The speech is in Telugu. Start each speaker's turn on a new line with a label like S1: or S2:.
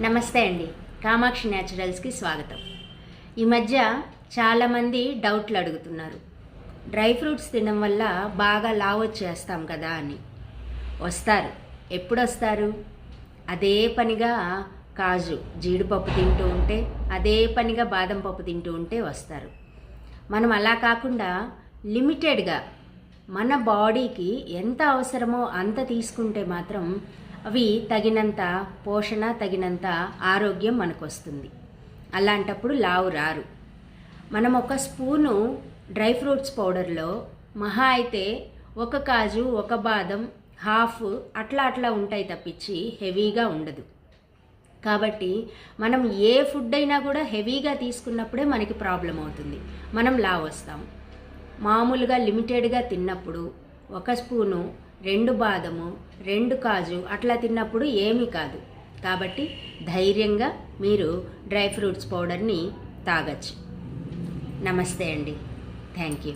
S1: నమస్తే అండి. కామాక్షి న్యాచురల్స్కి స్వాగతం. ఈ మధ్య చాలామంది డౌట్లు అడుగుతున్నారు. డ్రై ఫ్రూట్స్ తినడం వల్ల బాగా లావు వచ్చేస్తాం కదా అని. వస్తారు. ఎప్పుడు వస్తారు? అదే పనిగా కాజు జీడిపప్పు తింటూ ఉంటే, అదే పనిగా బాదం పప్పు తింటూ ఉంటే వస్తారు. మనం అలా కాకుండా లిమిటెడ్గా మన బాడీకి ఎంత అవసరమో అంత తీసుకుంటే మాత్రం అవి తగినంత పోషణ, తగినంత ఆరోగ్యం మనకు వస్తుంది. అలాంటప్పుడు లావు రారు. మనం ఒక స్పూను డ్రై ఫ్రూట్స్ పౌడర్లో మహా అయితే ఒక కాజు, ఒక బాదం, హాఫ్ అట్లా ఉంటాయి తప్పించి హెవీగా ఉండదు. కాబట్టి మనం ఏ ఫుడ్ అయినా కూడా హెవీగా తీసుకున్నప్పుడే మనకి ప్రాబ్లం అవుతుంది, మనం లావు వస్తాం. మామూలుగా లిమిటెడ్గా తిన్నప్పుడు ఒక స్పూను, 2 బాదము, 2 కాజు అట్లా తిన్నప్పుడు ఏమీ కాదు. కాబట్టి ధైర్యంగా మీరు డ్రై ఫ్రూట్స్ పౌడర్ని తాగొచ్చు. నమస్తే అండి. Thank you.